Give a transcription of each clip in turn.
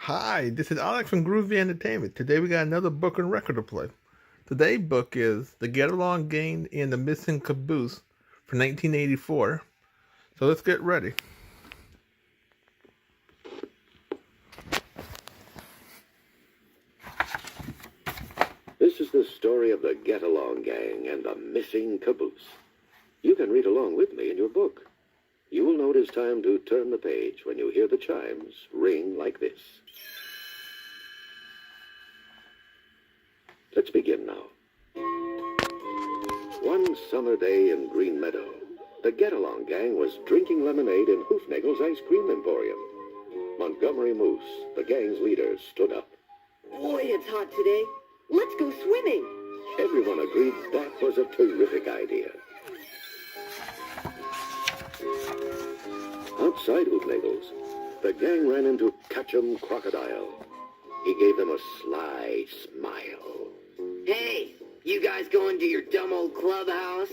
Hi, this is Alex from Groovy Entertainment. Today we got another book and record to play. Today's book is The Get Along Gang and the Missing Caboose from 1984. So let's get ready. This is the story of the Get Along Gang and the Missing Caboose. You can read along with me in your book. You will know it is time to turn the page when you hear the chimes ring like this. Let's begin now. One summer day in Green Meadow, the Get Along Gang was drinking lemonade in Hoofnagel's Ice Cream Emporium. Montgomery Moose, the gang's leader, stood up. Boy, it's hot today. Let's go swimming. Everyone agreed that was a terrific idea. Outside Hoofnagel's, the gang ran into Ketchum Crocodile. He gave them a sly smile. Hey, you guys going to your dumb old clubhouse?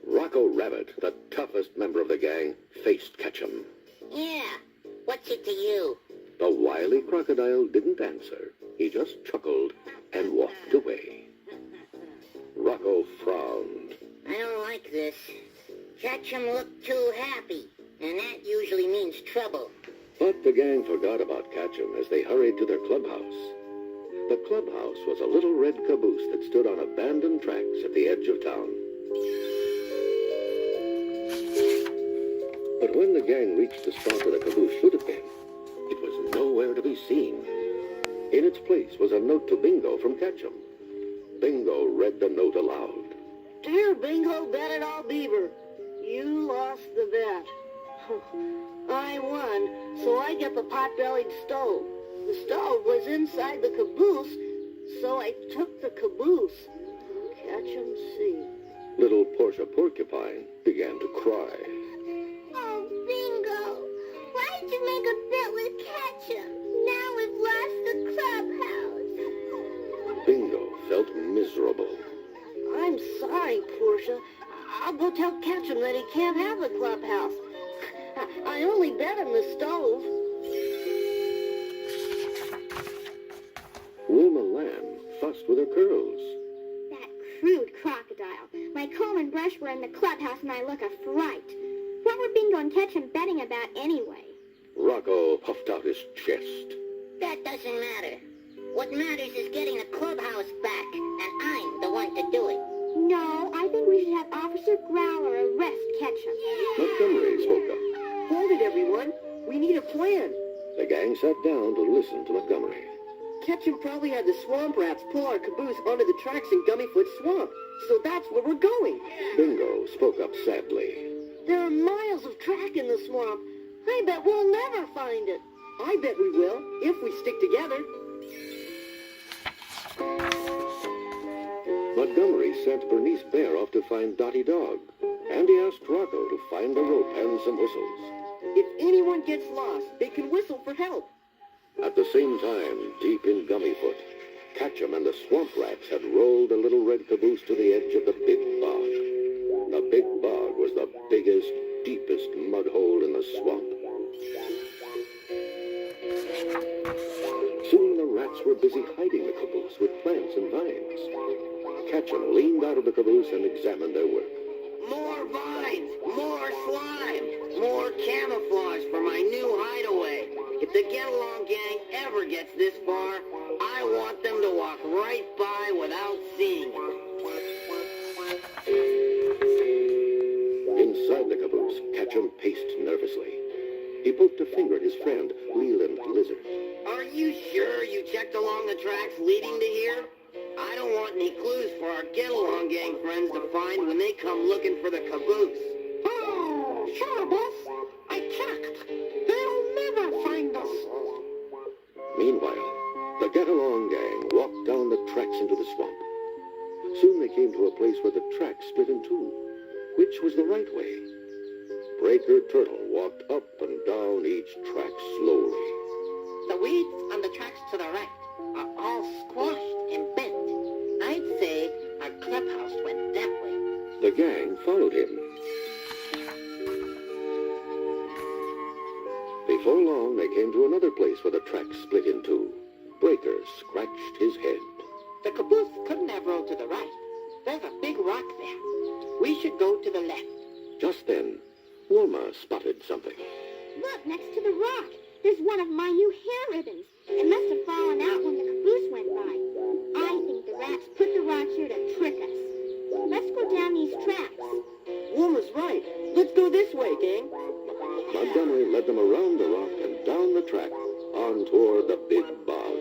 Rocco Rabbit, the toughest member of the gang, faced Ketchum. Yeah, what's it to you? The wily crocodile didn't answer. He just chuckled and walked away. Rocco frowned. I don't like this. Ketchum looked too happy, and that usually means trouble. But the gang forgot about Ketchum as they hurried to their clubhouse. The clubhouse was a little red caboose that stood on abandoned tracks at the edge of town. But when the gang reached the spot where the caboose should have been, it was nowhere to be seen. In its place was a note to Bingo from Ketchum. Bingo read the note aloud. Dear Bingo Bet-It-All Beaver, you lost the bet. I won, so I get the pot-bellied stove. The stove was inside the caboose, so I took the caboose. Ketchum C. Little Portia Porcupine began to cry. Oh, Bingo, why did you make a bet with Ketchum? Now we've lost the clubhouse. Bingo felt miserable. I'm sorry, Portia. I'll go tell Ketchum that he can't have the clubhouse. I only bet him the stove. Wilma Lamb fussed with her curls. That crude crocodile. My comb and brush were in the clubhouse and I look a fright. What were Bingo and Ketchum betting about anyway? Rocco puffed out his chest. That doesn't matter. What matters is getting the clubhouse back, and I'm the one to do it. No, I think we should have Officer Growler arrest Ketchum. Montgomery spoke up. Hold it, everyone. We need a plan. The gang sat down to listen to Montgomery. Ketchum probably had the swamp rats pull our caboose onto the tracks in Gummyfoot Swamp, so that's where we're going. Bingo spoke up sadly. There are miles of track in the swamp. I bet we'll never find it. I bet we will, if we stick together. Montgomery sent Bernice Bear off to find Dottie Dog, and he asked Rocco to find a rope and some whistles. If anyone gets lost, they can whistle for help. At the same time, deep in Gummyfoot, Ketchum and the swamp rats had rolled the little red caboose to the edge of the big bog. The big bog was the biggest, deepest mud hole in the swamp. Soon the rats were busy hiding the caboose with plants and vines. Ketchum leaned out of the caboose and examined their work. More vines, more slime, more camouflage for my new hideaway. If the Get Along Gang ever gets this far, I want them to walk right by without seeing it. Inside the caboose, Ketchum paced nervously. He poked a finger at his friend, Leland Lizard. Are you sure you checked along the tracks leading to here? I don't want any clues for our Get Along Gang friends to find when they come looking for the caboose. Oh, sure, boss. I checked. They'll never find us. Meanwhile, the Get Along Gang walked down the tracks into the swamp. Soon they came to a place where the tracks split in two. Which was the right way? Breaker Turtle walked up and down each track slowly. The weeds on the tracks to the right are all squashed and bent. I'd say our clubhouse went that way. The gang followed him. Before long, they came to another place where the tracks split in two. Breaker scratched his head. The caboose couldn't have rolled to the right. There's a big rock there. We should go to the left. Just then, Wilma spotted something. Look, next to the rock. There's one of my new hair ribbons. It must have fallen out when the caboose went by. I think the rats put the rock here to trick us. Let's go down these tracks. Wilma's right. Let's go this way, gang. Montgomery led them around the rock and down the track on toward the big bog.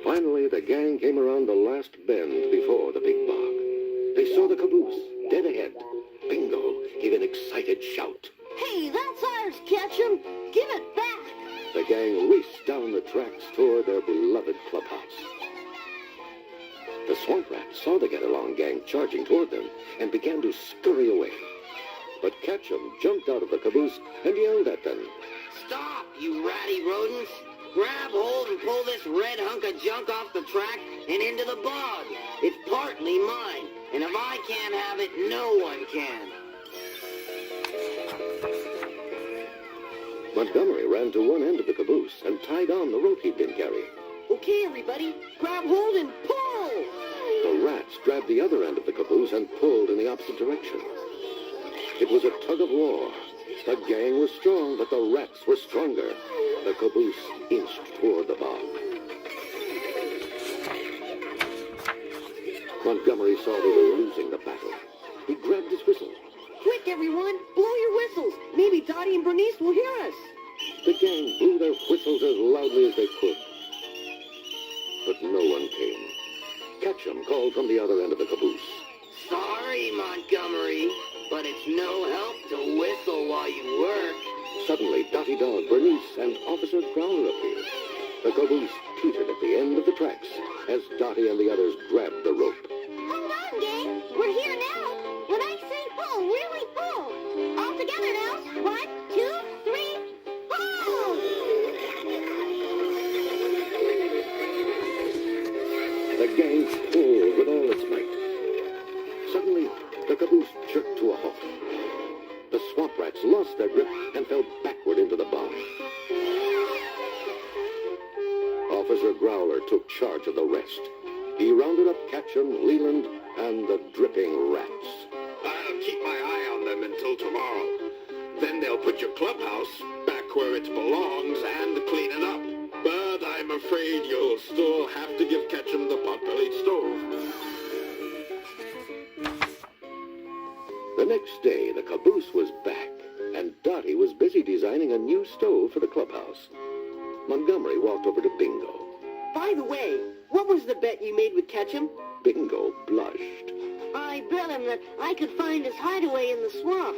Finally, the gang came around the last bend before the big bog. They saw the caboose dead ahead. Bingo gave an excited shout. Hey, that's ours, Ketchum. Give it back. The gang raced down the tracks toward their beloved clubhouse. The swamp rats saw the get-along gang charging toward them and began to scurry away. But Ketchum jumped out of the caboose and yelled at them. Stop, you ratty rodents. Grab hold and pull this red hunk of junk off the track and into the bog. It's partly mine, and if I can't have it, no one can. Montgomery ran to one end of the caboose and tied on the rope he'd been carrying. Okay, everybody, grab hold and pull! The rats grabbed the other end of the caboose and pulled in the opposite direction. It was a tug of war. The gang was strong, but the rats were stronger. The caboose inched toward the bog. Montgomery saw they were losing the battle. He grabbed his whistle. Quick, everyone, blow your whistles. Maybe Dottie and Bernice will hear us. The gang blew their whistles as loudly as they could. But no one came. Ketchum called from the other end of the caboose. Sorry, Montgomery, but it's no help to whistle while you work. Suddenly, Dottie Dog, Bernice, and Officer Growler appeared. The caboose teetered at the end of the tracks as Dottie and the others grabbed the rope. Hold on, gang. We're here now. When I say pull, really pull. All together now. 1, 2, 3, pull! The gang pulled with all its might. Suddenly, the caboose jerked to a halt. The swamp rats lost their grip and fell backward into the bog. Officer Growler took charge of the rest. He rounded up Ketchum, Leland, and the dripping rats. I'll keep my eye on them until tomorrow. Then they'll put your clubhouse back where it belongs and clean it up. But I'm afraid you'll still have to give Ketchum the pot-bellied stove. The next day, the caboose was back, and Dottie was busy designing a new stove for the clubhouse. Montgomery walked over to Bingo. By the way, what was the bet you made with Ketchum? Bingo blushed. I bet him that I could find his hideaway in the swamp.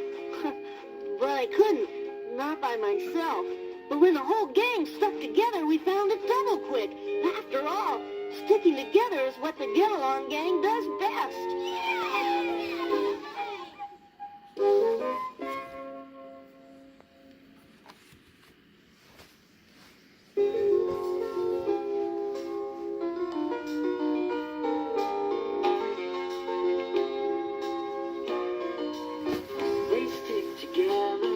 But I couldn't. Not by myself. But when the whole gang stuck together, we found it double quick. After all, sticking together is what the get-along gang does best. They stick together.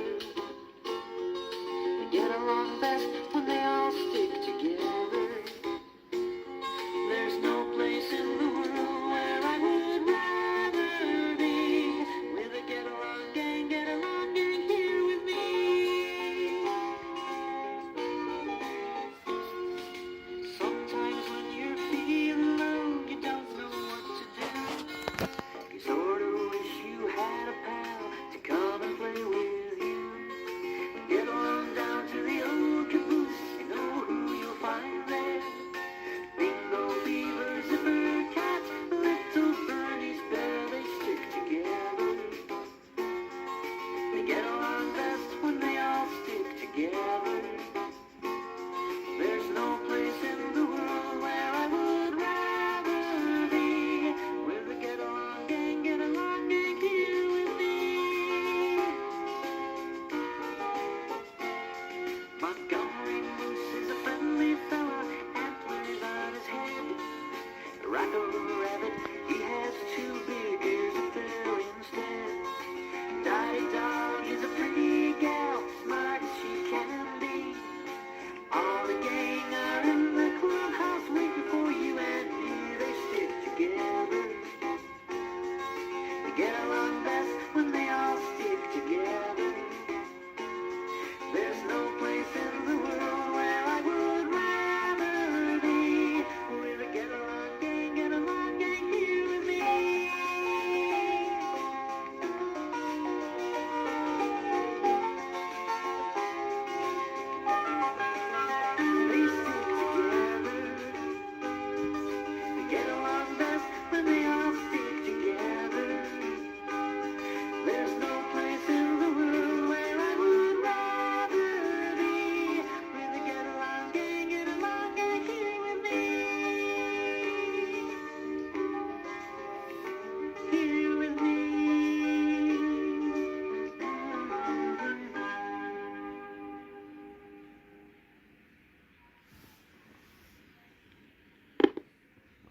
They get along best when they all stick together. There's no place in the world where I would rather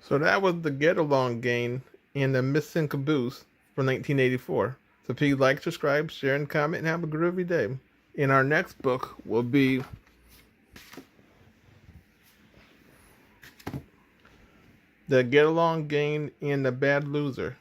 So that was the Get Along Gang and the Missing Caboose from 1984. So please like, subscribe, share, and comment, and have a groovy day. And our next book will be The Get Along Gang and the Bad Loser